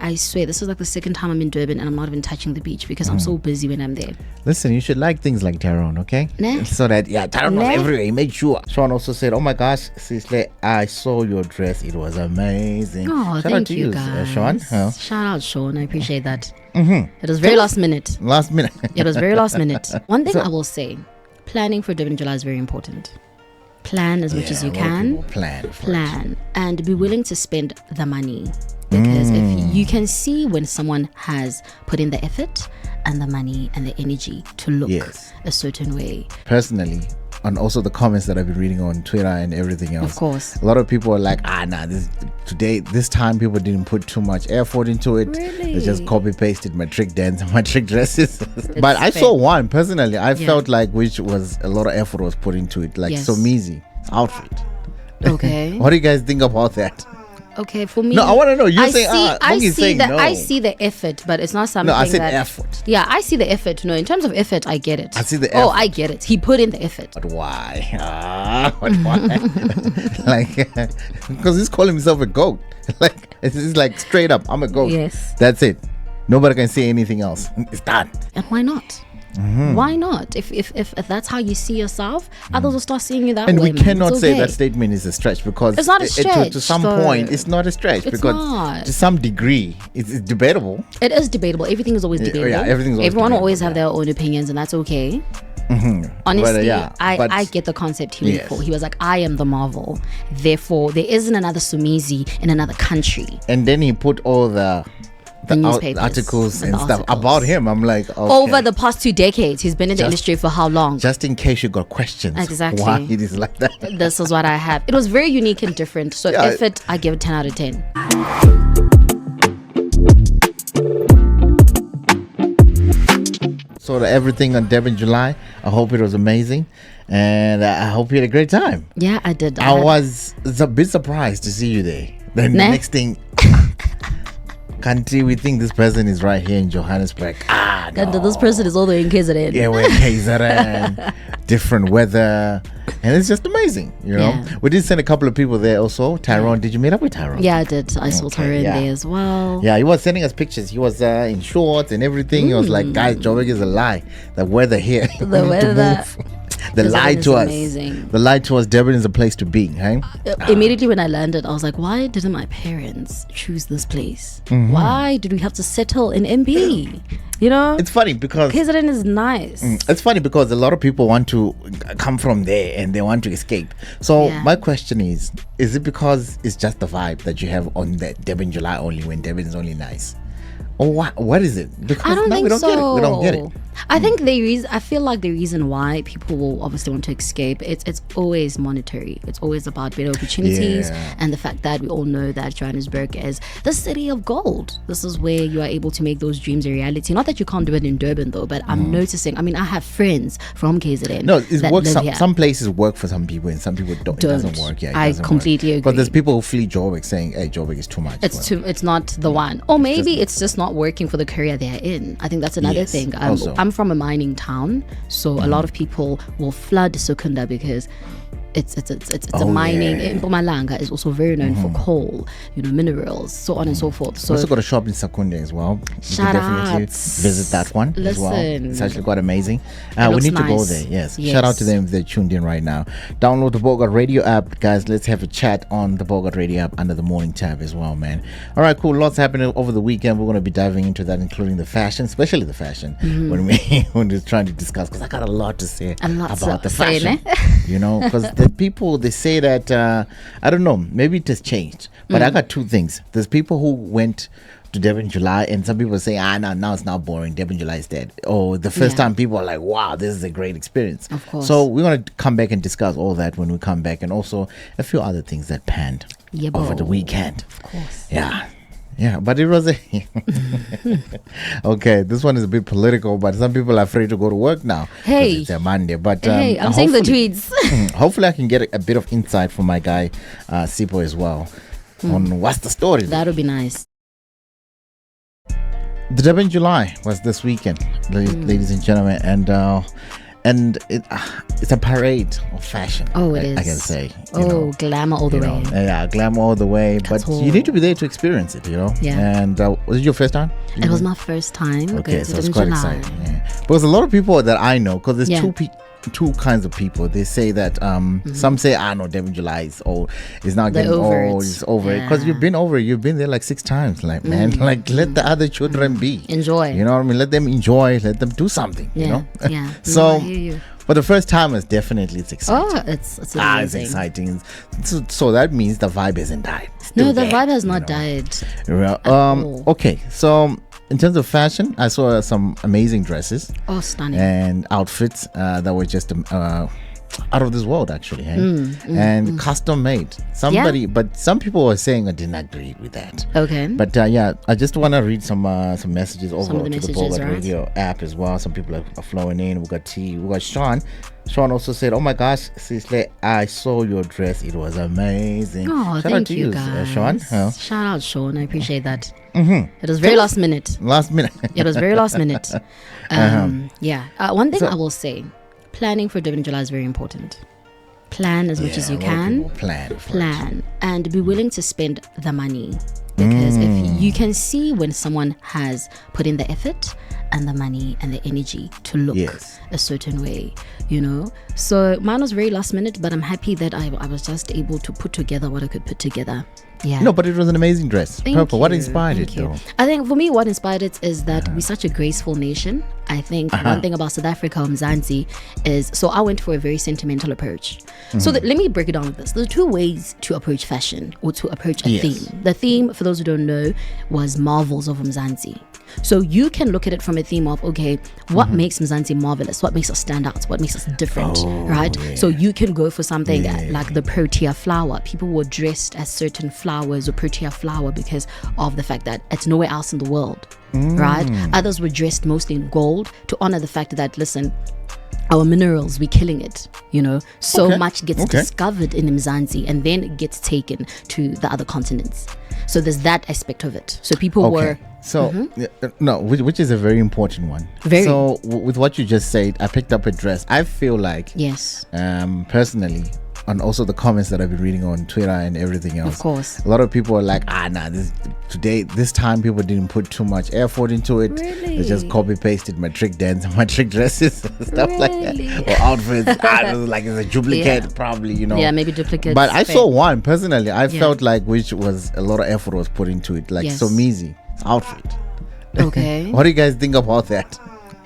I swear, this is like the second time I'm in Durban and I'm not even touching the beach because I'm so busy when I'm there. Listen, you should like things like Tyrone, okay? Nah. So that, Tyrone was everywhere. He made sure. Sean also said, oh my gosh, Sisley, I saw your dress. It was amazing. Oh, Shout out thank to you, you, guys. Sean. Shout out, Sean. I appreciate that. It was very last minute. Last minute. It was very last minute. One thing I will say, planning for Durban July is very important. Plan as much as you can. Plan. And be willing to spend the money. Because if you can see when someone has put in the effort and the money and the energy to look a certain way. Personally, and also the comments that I've been reading on Twitter and everything else. Of course. A lot of people are like, this time people didn't put too much effort into it. Really? They just copy pasted my trick dresses. But I saw one personally. I felt like which was a lot of effort was put into it. Like Somizi's outfit. Okay. What do you guys think about that? Okay, for me. No, I want to know. You're saying, I I see the effort, but it's not something. No, I said effort. Yeah, I see the effort. No, in terms of effort, I get it. I see the effort. Oh, I get it. He put in the effort. But why? But why? Like, because he's calling himself a goat. Like, it's like straight up, I'm a goat. Yes. That's it. Nobody can say anything else. It's done. And why not? Why not? If that's how you see yourself, others will start seeing you that way. And we cannot say okay. that statement is a stretch because it's not a stretch. To some point, it's not a stretch because to some degree, it's debatable. It is debatable. Everything is always debatable. Yeah, Everyone will always have their own opinions, and that's okay. Honestly, I get the concept he went for. He was like, I am the Marvel. Therefore, there isn't another Sumizi in another country. And then he put all the newspapers, articles and stuff about him. I'm like, okay. Over the past 2 decades, he's been in the industry for how long? Just in case you got questions. Exactly. Why it is like that. This is what I have. It was very unique and different. So effort, I give it 10 out of 10. So everything on Durban July, I hope it was amazing. And I hope you had a great time. Yeah, I did. I was a bit surprised to see you there. Then the next thing... Country, we think this person is right here in Johannesburg. No. This person is all the way in KZN. Yeah, we're in KZN. Different weather. And it's just amazing, you know. Yeah. We did send a couple of people there also. Tyrone, did you meet up with Tyrone? Yeah, I did. I saw Tyrone there as well. Yeah, he was sending us pictures. He was in shorts and everything. He was like, guys, Joburg is a lie. The weather here. The weather. The lie to us. Amazing. The lie to us, Durban is a place to be, hey? Immediately when I landed, I was like, why didn't my parents choose this place? Why did we have to settle in MB? You know? It's funny because KZN is nice. It's funny because a lot of people want to come from there and they want to escape. So my question is it because it's just the vibe that you have on that Durban July only when Durban is only nice? Or what is it? Because I don't think we don't so. get it. We don't get it. I think I feel like the reason why people will obviously want to escape, it's always monetary. It's always about better opportunities and the fact that we all know that Johannesburg is the city of gold. This is where you are able to make those dreams a reality. Not that you can't do it in Durban though, but I'm noticing. I mean, I have friends from KZN. No, it works. Some places work for some people and some people don't. It doesn't work. Yeah, I completely agree. But there's people who flee Joburg saying, "Hey, Joburg is too much." It's not the one. Or maybe it's just not working for the career they're in. I think that's another thing. I'm from a mining town, so a lot of people will flood Secunda because it's a mining. Mpumalanga is also very known for coal, minerals, so on and so forth. So we also got a shop in Secunda as well. You can definitely visit that one as well. It's actually quite amazing. We need to go there. Yes. Shout out to them if they're tuned in right now. Download the Bogart Radio app, guys. Let's have a chat on the Bogart Radio app under the morning tab as well, man. All right, cool. Lots happening over the weekend. We're going to be diving into that, including the fashion, especially the fashion, when we're trying to discuss, because I got a lot to say about the fashion. Because the people, they say that I don't know, maybe it has changed, but I got two things. There's people who went to Durban July and some people say now it's not boring, Durban July is dead. The first time people are like, wow, this is a great experience. Of course. So we're going to come back and discuss all that when we come back, and also a few other things that panned over the weekend. Of course. Yeah, but it was okay, this one is a bit political, but some people are afraid to go to work now. Hey, it's a Monday. But I'm seeing the tweets. Hopefully I can get a bit of insight from my guy Sipo as well on what's the story. That would be nice. The Durban July was this weekend, ladies and gentlemen, and and it's a parade of fashion. Oh, it is. I can say. Glamour all the way. Yeah, glamour all the way. But you need to be there to experience it, Yeah. And was it your first time? It was my first time. Okay, so it's quite exciting. Yeah. But there's a lot of people that I know, because there's two kinds of people. They say that some say, no, Durban July is old. It's not getting old. It's over it. Because you've been over it. You've been there like 6 times. Like, man, like, let the other children be. Enjoy. You know what I mean? Let them enjoy. Let them do something. Yeah. You know? Yeah. So, I hear you. but the first time is definitely, it's exciting. Oh, it's amazing. It's exciting. So that means the vibe hasn't died. No, the vibe has not died. Okay, so in terms of fashion, I saw some amazing dresses. Oh, stunning. And outfits that were just out of this world, actually. And custom made. But some people were saying I didn't agree with that. Okay. But I just want to read some messages over to the Bogart right? Radio app as well. Some people are flowing in. We got T. We got Sean. Sean also said, "Oh my gosh, Sisley, I saw your dress. It was amazing." Oh, thank you guys. Sean. Shout out, Sean. I appreciate that. It was very last minute. It was very last minute. One thing I will say, planning for Durban July is very important. Plan as much as you can. Plan. And be willing to spend the money. Because if you can see when someone has put in the effort and the money and the energy to look a certain way, So mine was very last minute, but I'm happy that I was just able to put together what I could put together. Yeah. No, but it was an amazing dress. Purple. What inspired it, though? I think for me, what inspired it is that we're such a graceful nation. I think one thing about South Africa, Mzansi, is so I went for a very sentimental approach. So let me break it down like this. There are 2 ways to approach fashion or to approach a theme. The theme, for those who don't know, was Marvels of Mzansi. So you can look at it from a theme of, okay, what makes Mzansi marvelous? What makes us stand out? What makes us different, right? Yeah. So you can go for something like the Protea flower. People were dressed as certain flowers or Protea flower because of the fact that it's nowhere else in the world, right? Others were dressed mostly in gold to honor the fact that, listen, our minerals, we're killing it, so much gets discovered in Mzansi and then it gets taken to the other continents. So there's that aspect of it. So people were... So, which is a very important one. So, with what you just said, I picked up a dress. I feel like, personally, and also the comments that I've been reading on Twitter and everything else. Of course. A lot of people are like, this time people didn't put too much effort into it. Really? They just copy-pasted my trick dresses, stuff like that. Or outfits. It was like it's a duplicate, probably, Yeah, maybe duplicate. But I saw one, personally, I felt like which was a lot of effort was put into it. Like, Somizi outfit. Okay. What do you guys think about that?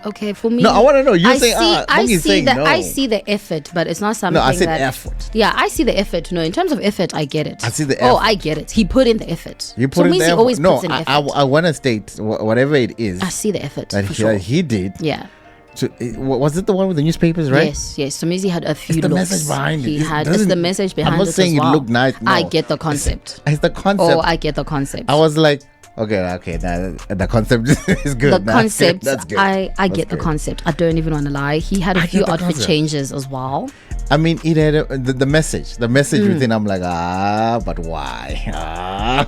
Okay, for me, no, I want to know. I see the effort, but it's not something. No, I said effort. Yeah, I see the effort. No, in terms of effort, I get it. I see the effort. Oh, I get it. He put in the effort. You put in the effort. Always puts in effort. I want to state whatever it is. I see the effort that he did. Yeah. So, was it the one with the newspapers, right? Yes. So Mizi had a few it's the looks. Message behind it. It's the message behind it. I'm not saying it looked nice. No. I get the concept. It's the concept. Oh, I get the concept. I was like, okay, the concept is good. The concept, that's good. I get the concept. I don't even want to lie. He had a few outfit changes as well. I mean, it had the message within. I'm like, but why?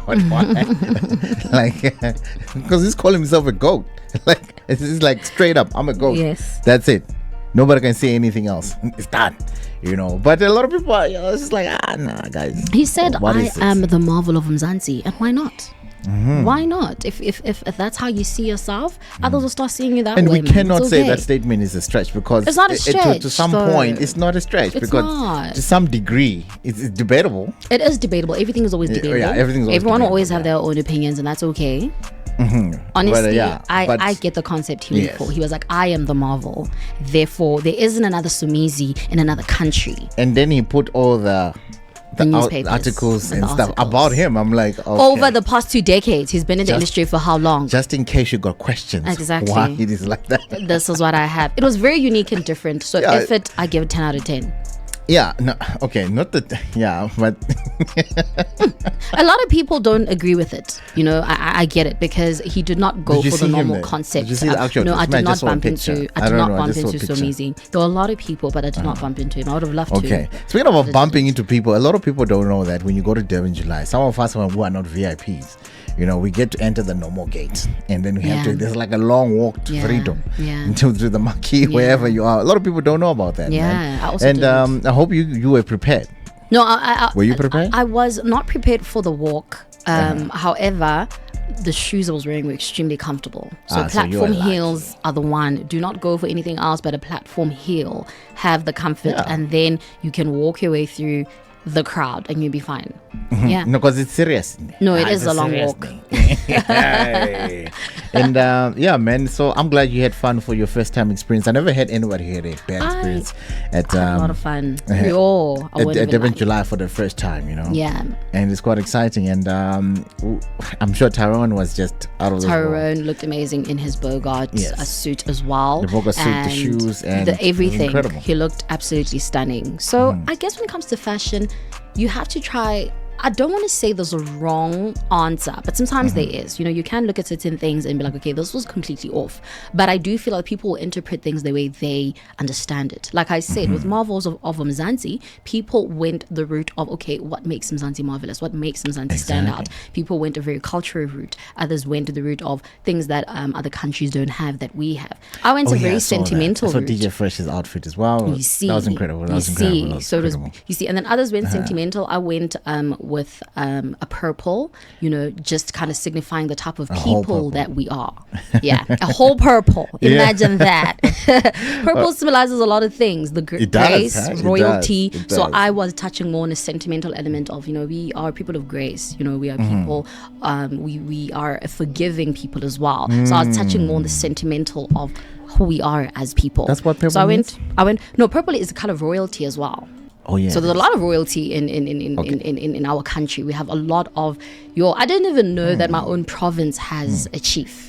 But why? Like, because he's calling himself a goat. Like, it's like straight up, I'm a goat. Yes, that's it. Nobody can say anything else. It's done. But a lot of people are it's just like, nah, guys. He said, I am the Marvel of Mzansi, and why not? Why not? If that's how you see yourself, others will start seeing you that way. And we cannot say that statement is a stretch, because it's not a stretch. To some point, it's not a stretch, because to some degree, it's debatable. It is debatable. Everything is always debatable. Yeah, everyone will always have their own opinions, and that's okay. Honestly, I get the concept he went for. He was like, I am the Marvel, therefore there isn't another Sumizi in another country. And then he put all the articles and stuff about him. I'm like, okay. Over the past 2 decades, he's been in the industry for how long? Just in case you got questions. Exactly. Why it is like that. This is what I have. It was very unique and different. So effort, I give it 10 out of 10. Yeah, no, okay, not that, yeah, but a lot of people don't agree with it. I get it, because he did not go for the normal concept. Did you see the actual no, I did not bump into Somizi. There were a lot of people, but I did not bump into him. I would have loved to. Okay, speaking of bumping into people, a lot of people don't know that when you go to Durban July, some of us who are not VIPs, we get to enter the normal gate, and then we have to. There's like a long walk to freedom until through the marquee, wherever you are. A lot of people don't know about that. Man. I also and I hope you were prepared. No, were you prepared? I was not prepared for the walk. However, the shoes I was wearing were extremely comfortable. So platform heels are the one. Do not go for anything else but a platform heel. Have the comfort, and then you can walk your way through the crowd and you'll be fine. Yeah. No, because it's serious. No, it is a long walk. And man, so I'm glad you had fun for your first time experience. I never had anybody here a bad experience at a lot of fun. At Durban July for the first time, Yeah. And it's quite exciting, and I'm sure Tyrone was just out of this world. Tyrone looked amazing in his Bogart suit as well. The Bogart suit, the shoes, and everything. Incredible. He looked absolutely stunning. So I guess when it comes to fashion, you have to try. I don't want to say there's a wrong answer, but sometimes there is. You can look at certain things and be like, okay, this was completely off. But I do feel like people will interpret things the way they understand it. Like I said, with Marvels of Mzansi, people went the route of, okay, what makes Mzansi marvelous? What makes Mzansi stand out? People went a very cultural route. Others went the route of things that other countries don't have that we have. I went a very sentimental route. So DJ Fresh's outfit as well. You see. That was incredible. You see. And then others went sentimental. I went with a purple, just kind of signifying the type of people that we are. Yeah, a whole purple. Imagine that. Purple symbolizes a lot of things. The grace, royalty. It does. So I was touching more on a sentimental element of, we are people of grace. We are people, we are a forgiving people as well. So I was touching more on the sentimental of who we are as people. That's what purple means? No, purple is a color of royalty as well. Oh yeah. So there's a lot of royalty in our country. We have a lot of I didn't even know that my own province has a chief.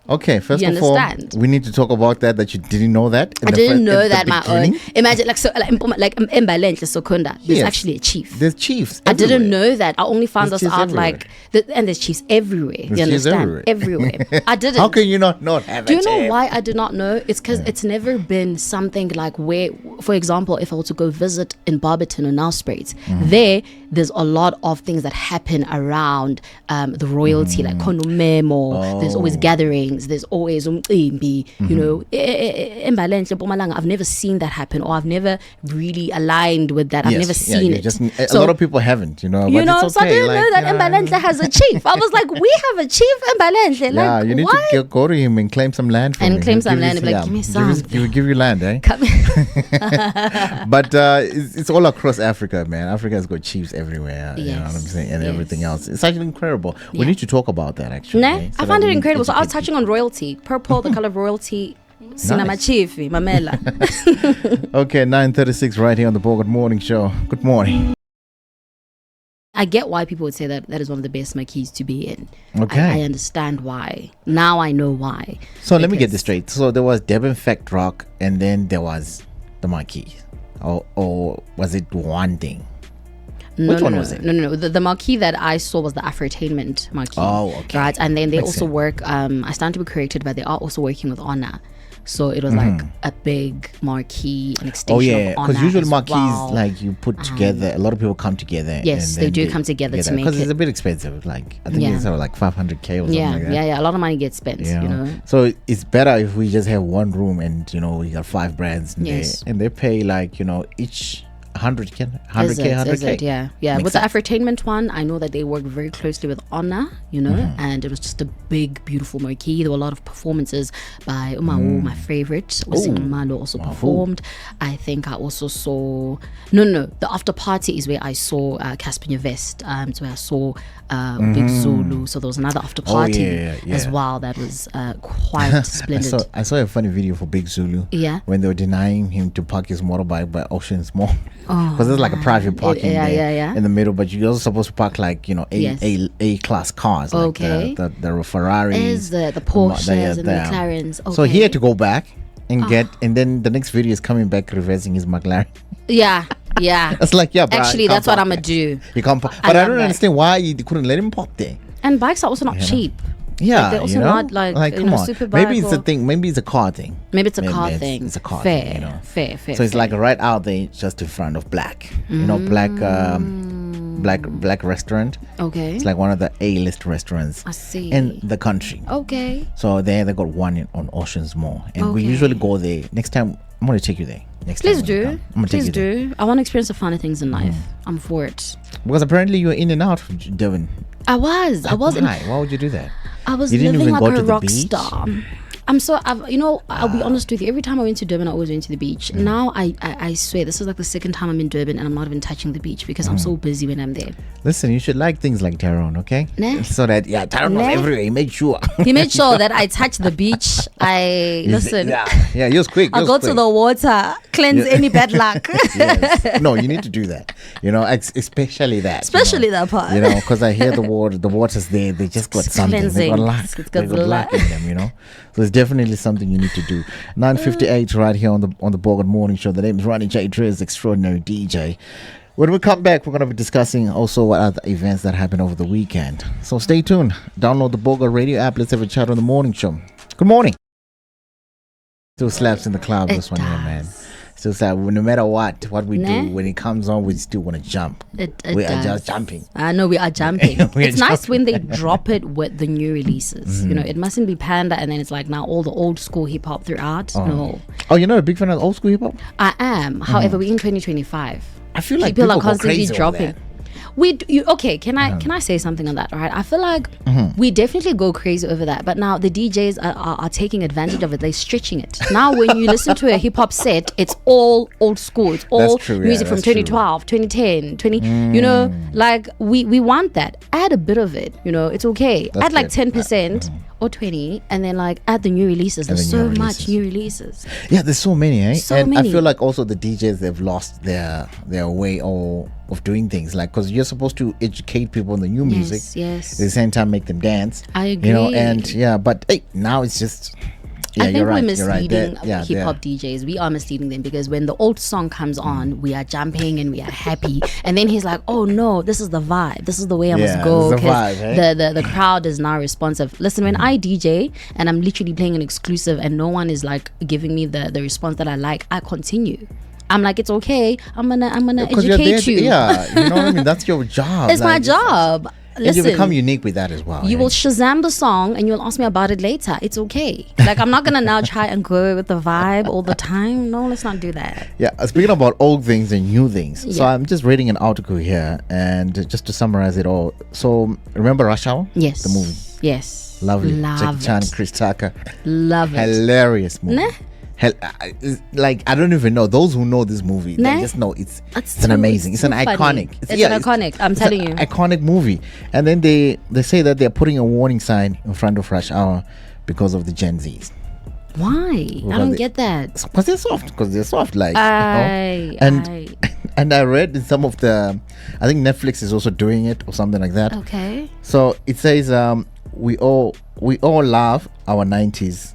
Okay, first of all, we need to talk about that you didn't know that. I didn't know that my own. Imagine like Mbalenhle Sokunda. There's actually a chief. There's chiefs everywhere. I didn't know that. I only found this out and there's chiefs everywhere. You understand? Everywhere. I didn't. How can you not have a chief? Do you know why I did not know? It's because it's never been something like where, for example, if I were to go visit in Barberton or Nelspruit, there's a lot of things that happen around the royalty, like Konumemo. There's always gatherings. There's always I've never seen that happen, or I've never really aligned with that. I've never seen it. A lot of people haven't, but it's okay. So I didn't know that Mbalenhle has a chief. I was like, we have a chief Mbalenhle. Yeah, you need to go to him and claim some land from him. Claim some land. Like, give me some. He will give you land, eh? But it's all across Africa, man. Africa has got chiefs everywhere. You know what I'm saying, and everything else. It's actually incredible. We need to talk about that actually. I found it incredible. So I was touching on royalty. Purple, the color of royalty. Cinema chief, Mamela. Okay, 9:36 right here on the Bogart Morning Show. Good morning. I get why people would say that is one of the best marquees to be in. Okay. I understand why. Now I know why. So let me get this straight. So there was Durban Fact Rock, and then there was the marquee. Or was it one thing? Which one was it? No. The marquee that I saw was the Afrotainment marquee. Oh, okay. Right, and then they also work. I stand to be corrected, but they are also working with Honor. So it was like a big marquee, an extension of Honor. Because usually marquees, like you put together, a lot of people come together. Yes, they do come together to make it. Because it's a bit expensive. Like I think it's like 500K or something like that. Yeah. A lot of money gets spent. So it's better if we just have one room and we got 5 brands in there, and they pay like each 100K. Yeah. With the Afrotainment one, I know that they work very closely with Honor, and it was just a big, beautiful marquee. There were a lot of performances by Umahu, my favorite. Malo also performed. I think I also saw the after party is where I saw Caspian Vest. It's where I saw Big Zulu. So there was another after party as well that was quite splendid. I saw a funny video for Big Zulu. Yeah. When they were denying him to park his motorbike by Ocean's Mall. Because there's like a private parking there in the middle, but you're also supposed to park like A class cars, like the Ferraris, the Porsches and the McLarens. So he had to go back and get, and then the next video is coming back reversing his McLaren. Yeah. It's like bro, actually that's what I'm gonna do. You can't park, but I don't understand why you couldn't let him park there. And bikes are also not cheap. Yeah, like they're also not like come on. super maybe it's a thing. Maybe it's a car thing. Maybe it's a car thing. It's a car thing. Fair. So it's like right out there, just in front of black. Black. black restaurant. Okay. It's like one of the A-list restaurants in the country. Okay. So they got one on Oceans Mall, and we usually go there. Next time I'm going to take you there. Please do. Please do. I want to experience the funny things in life. I'm for it. Because apparently you were in and out of Durban. I was. Why would you do that? I was living like a rock star. I'll be honest with you. Every time I went to Durban, I always went to the beach. Now, I swear, this is like the second time I'm in Durban and I'm not even touching the beach because I'm so busy when I'm there. Listen, you should like things like Tyrone, okay? Nah. So that, Tyrone was everywhere. He made sure. He made sure that I touch the beach. Listen. Yeah, he was quick. I'll go to the water, cleanse any bad luck. Yes. No, you need to do that. Especially that. Especially that part. Because I hear the water's there. They just got something. They got luck. They got luck in them, So it's definitely something you need to do. 9:58 right here on the Bogart Morning Show. The name is Ronnie J. Driz, extraordinary DJ. When we come back, we're going to be discussing also what other events that happened over the weekend. So stay tuned. Download the Bogart Radio app. Let's have a chat on the morning show. Good morning. Still slaps in the club, this one here, man. Still slap. No matter what we do, when it comes on, we still want to jump. We are just jumping. I know we are jumping. It's nice when they drop it with the new releases. It mustn't be Panda and then it's like now all the old school hip hop throughout. No. Oh, you're not a big fan of old school hip hop? I am. However, we're in 2025. I feel like people are constantly dropping. Can I say something on that? All right, I feel like we definitely go crazy over that, but now the DJs are taking advantage of it. They're stretching it. Now when you listen to a hip hop set, it's all old school. It's all music from 2012, 2010, 20. Like we want that. Add a bit of it. It's okay. Add like 10%. Or 20, and then like add the new releases. There's so much new releases. Yeah, there's so many, eh? So many. I feel like also the DJs, they've lost their way of doing things. Like, because you're supposed to educate people on the new music. Yes. At the same time, make them dance. I agree. But hey, now it's just. Yeah, I think we're misleading hip hop DJs. We are misleading them because when the old song comes on, we are jumping and we are happy. And then he's like, "Oh no, this is the vibe. This is the way I must go." Because the crowd is now responsive. Listen, when I DJ and I'm literally playing an exclusive and no one is like giving me the response that I like, I continue. I'm like, it's okay. I'm gonna educate you. Yeah, you know what I mean. That's your job. It's my job. Listen, and you become unique with that as well. You will Shazam the song and you'll ask me about it later. It's okay. Like, I'm not going to now try and go with the vibe all the time. No, let's not do that. Yeah, speaking about old things and new things. Yeah. So I'm just reading an article here and just to summarize it all. So remember Rush Hour? Yes. The movie? Yes. Lovely. Jackie Chan, Chris Tucker. Love it. Hilarious movie. Nah. Like, I don't even know. Those who know this movie, they just know it's an amazing, it's an iconic. It's an iconic. I'm telling you, iconic movie. And then they say that they're putting a warning sign in front of Rush Hour because of the Gen Zs. Why? I don't get that. Because they're soft. Like, and I read in some of the, I think Netflix is also doing it or something like that. Okay. So it says, we all love our 90s.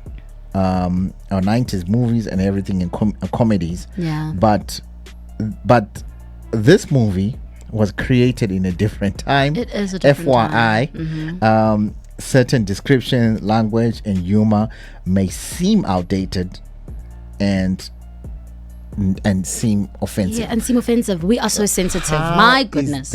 Our 90s movies and everything and comedies, but this movie was created in a different time. It is a different time. Certain description, language and humor may seem outdated and seem offensive. And seem offensive. We are so sensitive. My goodness,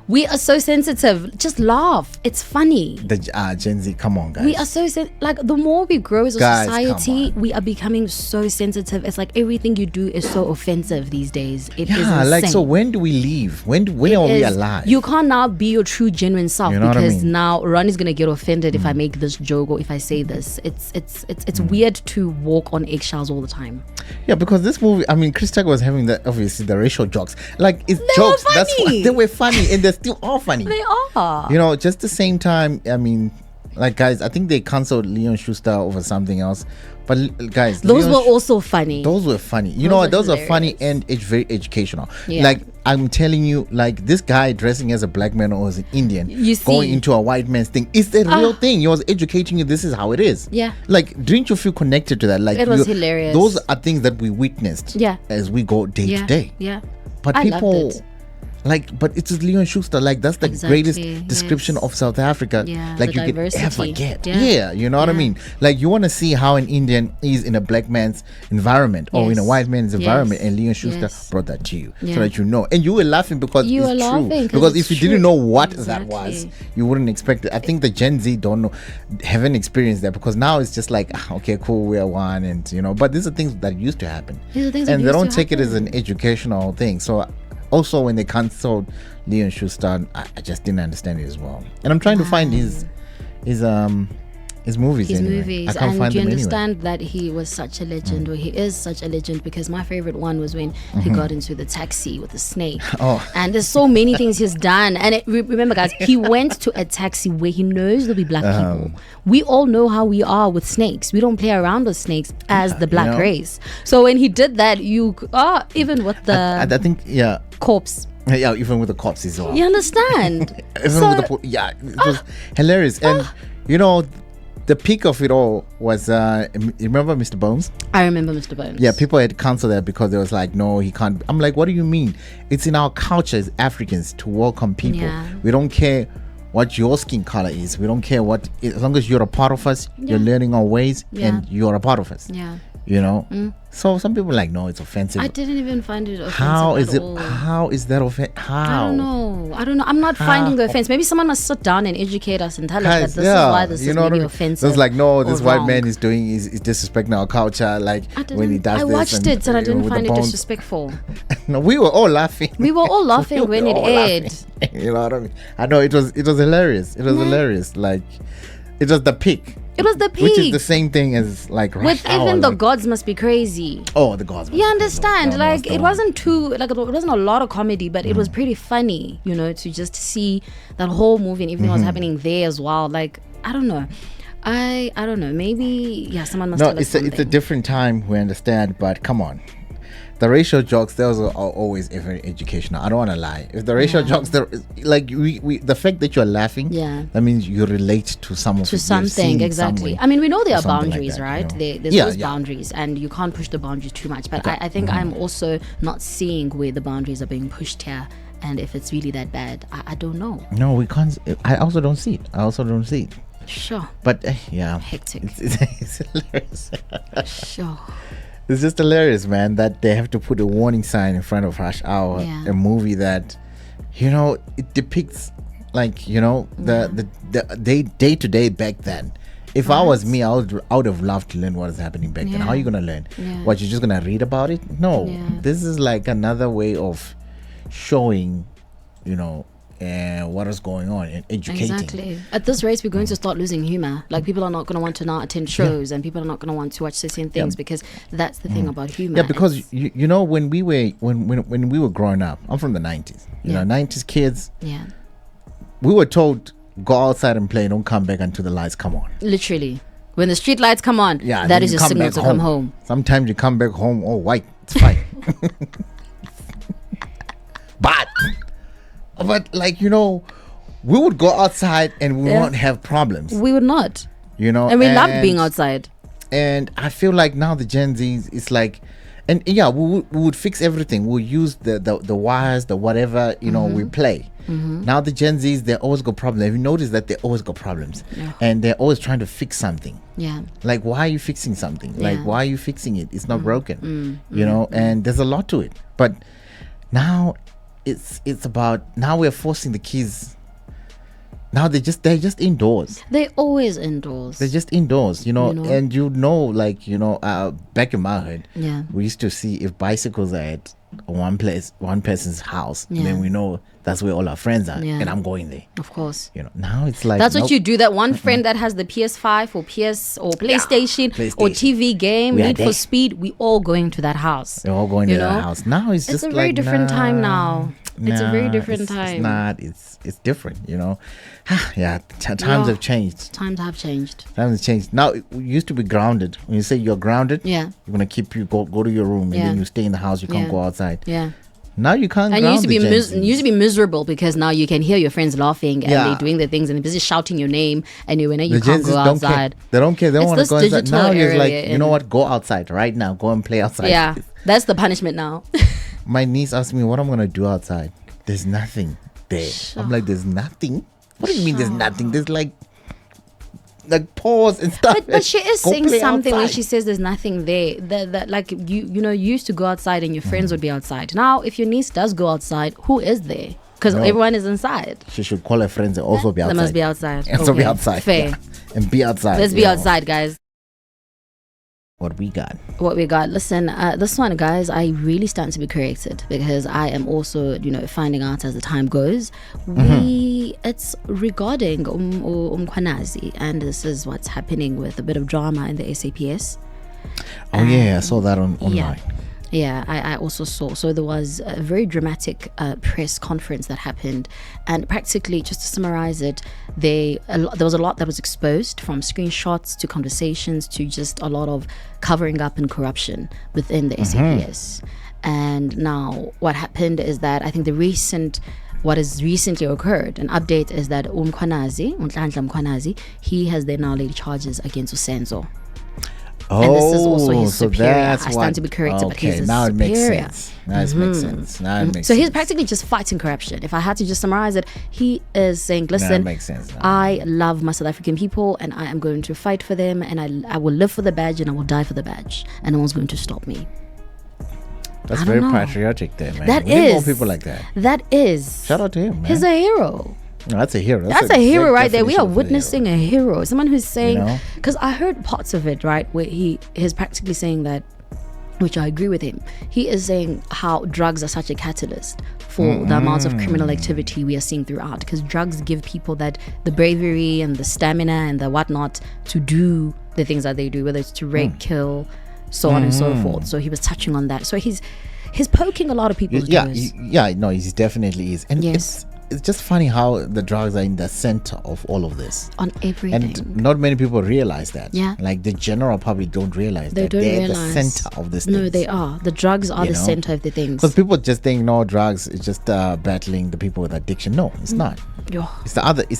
we are so sensitive. Just laugh. It's funny. The Gen Z, come on, guys. We are so like the more we grow as a society, we are becoming so sensitive. It's like everything you do is so offensive these days. It is insane. Like, so when do we leave? When are we alive? You can't now be your true, genuine self because now Ronnie's gonna get offended if I make this joke or if I say this. It's weird to walk on eggshells all the time. Yeah, because this movie, I mean, Chris Tucker was having obviously the racial jokes. Like, it's they jokes. Were That's why they were funny and they're still all funny. They are. Just the same time. I mean, like, guys, I think they cancelled Leon Schuster over something else. But guys, those were also funny. Those were funny. Those are funny and it's very educational. Yeah. Like, I'm telling you, like, this guy dressing as a black man or as an Indian, going into a white man's thing, it's a real thing. He was educating you. This is how it is. Yeah. Like, didn't you feel connected to that? Like, it was hilarious. Those are things that we witnessed. Yeah. As we go day to day. Yeah. But people Like, but it's Leon Schuster. Like, that's the greatest description of South Africa. Like, you could ever get. You know what I mean? Like, you want to see how an Indian is in a black man's environment or in a white man's environment, and Leon Schuster brought that to you so that you know. And you were laughing because it's true. Because if you didn't know what that was, you wouldn't expect it. I think the Gen Z haven't experienced that, because now it's just like, okay, cool, we are one, and you know. But these are things that used to happen, and they don't take it as an educational thing. So. Also, when they cancelled Leon Schuster, I just didn't understand it as well. And I'm trying to find his movies. His anyway. movies, I can't and find you them understand anyway. that he was such a legend, or he is such a legend, because my favorite one was when he got into the taxi with the snake. And there's so many things he's done. And remember, guys, he went to a taxi where he knows there'll be black people. We all know how we are with snakes. We don't play around with snakes as the black race. So when he did that, even with the I think corpse. Yeah, even with the cops as well. You understand? It was hilarious. And you know, the peak of it all was you remember Mr. Bones? I remember Mr. Bones. Yeah, people had cancelled that because they was like, no, he can't. I'm like, what do you mean? It's in our culture as Africans to welcome people. We don't care what your skin color is. We don't care as long as you're a part of us, you're learning our ways, and you're a part of us. You know? So some people are like, no, it's offensive. I didn't even find it offensive. How is that offensive? How? I don't know. I'm not finding the offense. Maybe someone must sit down and educate us and tell us that this is why this is really offensive. It's like, no, this white man is disrespecting our culture. Like, when he does this. I watched it and I didn't find it disrespectful. No, we were all laughing. We were all laughing when it aired. You know what I mean? I know, it was hilarious. It was hilarious. Like, it was the peak. It was the peak. Which is the same thing as like Rush Hour. Even the gods must be crazy. Oh, the gods. You understand? It wasn't too, like, it wasn't a lot of comedy, but it was pretty funny, you know, to just see that whole movie and everything was happening there as well. Like, I don't know. I don't know. Maybe, someone must tell us something. It's a different time, we understand, but come on. The racial jokes, those are always very educational. I don't want to lie. If the racial jokes, like the fact that you're laughing, that means you relate to some of it. Something, exactly. I mean, we know there are boundaries, like that, right? You know? There's those boundaries, and you can't push the boundaries too much. But I think I'm also not seeing where the boundaries are being pushed here, and if it's really that bad. I don't know. No, we can't. I also don't see it. Sure. But hectic. It's hilarious. Sure. It's just hilarious, man, that they have to put a warning sign in front of Rush Hour, a movie that, you know, it depicts, like, you know, the day-to-day back then. If I was me, I would have loved to learn what is happening back then. How are you going to learn? What, you're just going to read about it? No. This is like another way of showing, you know, what is going on and educating. Exactly. At this rate, we're going to start losing humor. Like, people are not going to want to now attend shows, and people are not going to want to watch certain things because that's the thing about humor. Yeah, because you know, when we were growing up, I'm from the 90s. You know, 90s kids. Yeah. We were told, go outside and play, don't come back until the lights come on. Literally. When the street lights come on, that is your signal to come home. Sometimes you come back home all white. It's fine. But like, you know, we would go outside and we won't have problems. We would not. You know, and we loved being outside. And I feel like now the Gen Zs, it's like, and we would fix everything. We'll use the wires, the whatever, you know, we play. Now the Gen Zs, they always got problems. Have you noticed that they always got problems? And they're always trying to fix something. Yeah. Like, why are you fixing something? Like, why are you fixing it? It's not broken. You know, and there's a lot to it. But now it's about, now we're forcing the kids. Now they're just indoors. They're always indoors. They're just indoors, you know. And you know, like, you know, back in my hood, we used to see if bicycles are at one person's house, then we know that's where all our friends are, and I'm going there. Of course. You know, now it's like, that's what you do. That one friend that has the PS5 or PlayStation or TV game, Need for Speed, we all going to that house. We're all going to that house. Now it's just a very different time now. It's a very different time. It's not. It's different, you know. Times have changed. Times have changed. Now, it used to be grounded. When you say you're grounded, you're going to keep you, go to your room, and then you stay in the house. You can't go outside. Yeah. Now you can't. And you used to be miserable because now you can hear your friends laughing and they're doing their things and they're busy shouting your name, and you can't go outside. They don't care. They don't want to go outside. Now it's like, you know what? Go outside right now. Go and play outside. Yeah, that's the punishment now. My niece asked me what I'm gonna do outside. there's nothing there. Sure. I'm like, there's nothing? What do you mean there's nothing? There's like pause and stuff. But she is saying something when she says there's nothing there. That like you used to go outside and your friends would be outside. Now, if your niece does go outside, who is there? Because everyone is inside. She should call her friends and also be outside. They must be outside. Also be outside. Fair. Yeah. And be outside. Let's be outside, guys. What we got? Listen, this one, guys, I really stand to be corrected because I am also, finding out as the time goes. It's regarding Mkhwanazi, and this is what's happening with a bit of drama in the SAPS. Oh, yeah, I saw that online. Yeah, I also saw. So there was a very dramatic press conference that happened, and practically, just to summarize it, there was a lot that was exposed, from screenshots to conversations to just a lot of covering up and corruption within the SAPS. And now what happened is that I think what has recently occurred, an update is that Mkhwanazi, he has then now laid charges against Usenzo. And this is also his superior. I stand to be corrected, but he's his now it superior. Makes sense. Now it makes sense. Now it makes sense. So he's practically just fighting corruption. If I had to just summarize it, he is saying, listen, makes sense. I love my South African people and I am going to fight for them, and I will live for the badge and I will die for the badge, and no one's going to stop me. That's very patriotic there, man. That we is. need more people like that. That is. Shout out to him, man. He's a hero. No, that's a hero. That's a hero right there. We are witnessing a hero. Someone who's saying, because I heard parts of it, right, where he's practically saying that, which I agree with him. He is saying how drugs are such a catalyst for the amounts of criminal activity we are seeing throughout, because drugs give people the bravery and the stamina and the whatnot to do the things that they do, whether it's to rape, kill, so on and so forth. So he was touching on that. So he's poking a lot of people's doors. He definitely is. And it's just funny how the drugs are in the center of all of this. On everything. And not many people realize that. Yeah. Like the general public don't realize they're the center of this. No, they are. The drugs are the center of the things. Because people just think, no, drugs is just battling the people with addiction. No, it's not. Yeah. It's the other. It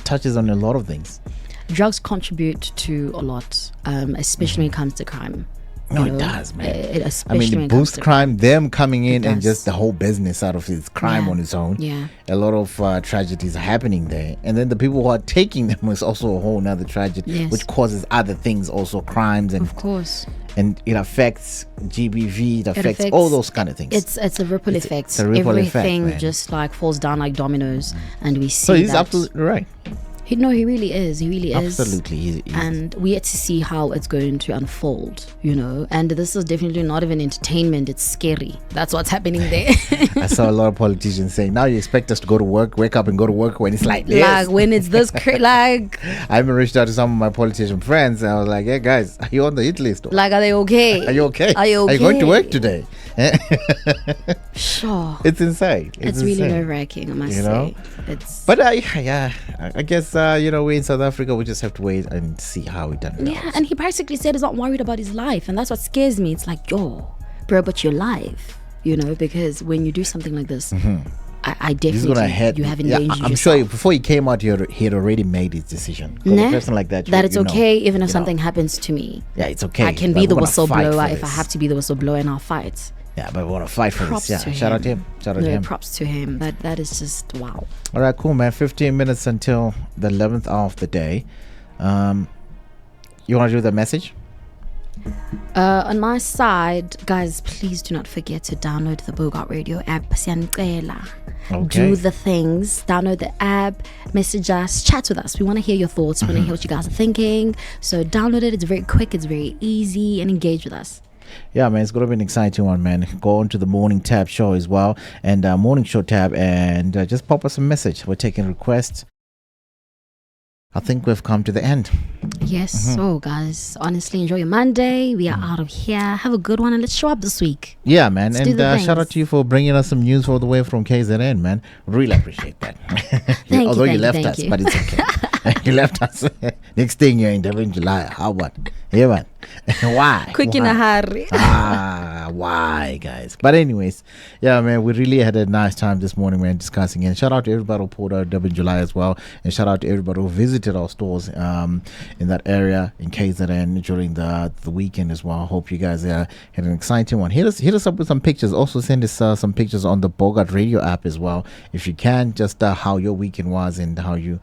touches on a lot of things. Drugs contribute to a lot, especially when it comes to crime. No, it does, man. It boosts crime. Them coming in and just the whole business out of its crime on its own. Yeah. A lot of tragedies are happening there. And then the people who are taking them is also a whole nother tragedy, which causes other things, also crimes. And, of course. And it affects GBV, it affects all those kind of things. It's a ripple effect. It's a ripple Everything effect, just like falls down like dominoes. And we see so he's absolutely right. He really is. Absolutely, he is. And we had to see how it's going to unfold, And this is definitely not even entertainment. It's scary. That's what's happening there. I saw a lot of politicians saying, now you expect us to go to work, wake up and go to work when it's like this. Like when it's this like. I even reached out to some of my politician friends and I was like, hey guys, are you on the hit list? Like, are they okay? Are you okay? Are you going to work today? Sure. It's insane. It's really nerve-wracking, I must say. But I guess we're in South Africa, we just have to wait and see how it turns out. Yeah, and he practically said he's not worried about his life, and that's what scares me. It's like, bro, but your life, because when you do something like this, I definitely you have endangered yourself. I'm sure before he came out, he had already made his decision. A person like that, it's okay even if something happens to me. Yeah, it's okay. I can be the whistleblower if I have to be the whistleblower, and I'll fight. Yeah, but we want to fight for this. Yeah, shout out to him. Props to him. That is just wow. All right, cool, man. 15 minutes until the 11th hour of the day. You want to do the message? On my side, guys, please do not forget to download the Bogart Radio app. Do the things. Download the app, message us, chat with us. We want to hear your thoughts. We want to hear what you guys are thinking. So download it. It's very quick. It's very easy, and engage with us. Yeah, man, it's going to be an exciting one, man. Go on to the Morning Tab show as well, and Morning Show tab, and just pop us a message. We're taking requests. I think we've come to the end. Yes. So, guys, honestly, enjoy your Monday. We are out of here. Have a good one, and let's show up this week. Yeah, man. And shout out to you for bringing us some news all the way from KZN, man. Really appreciate that. Although you left us, but it's okay. You left us. Next thing you're in Durban July. How about? Yeah, man. Why? Quick in a hurry. Why, guys? But anyways, yeah, man, we really had a nice time this morning, man, discussing. And shout out to everybody who pulled out Durban July as well. And shout out to everybody who visited our stores in that area in KZN during the weekend as well. I hope you guys had an exciting one. Hit us up with some pictures. Also send us some pictures on the Bogart radio app as well, if you can, just how your weekend was and how you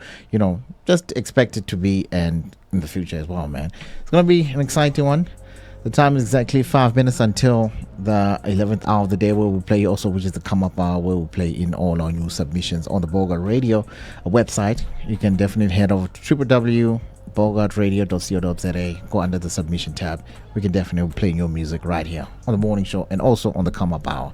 just expect it to be and in the future as well, man. It's gonna be an exciting one. The time is exactly 5 minutes until the 11th hour of the day, where we play also, which is the come up hour, where we play in all our new submissions on the Bogart Radio website. You can definitely head over to www.bogartradio.co.za, go under the submission tab. We can definitely play your music right here on the morning show and also on the come up hour.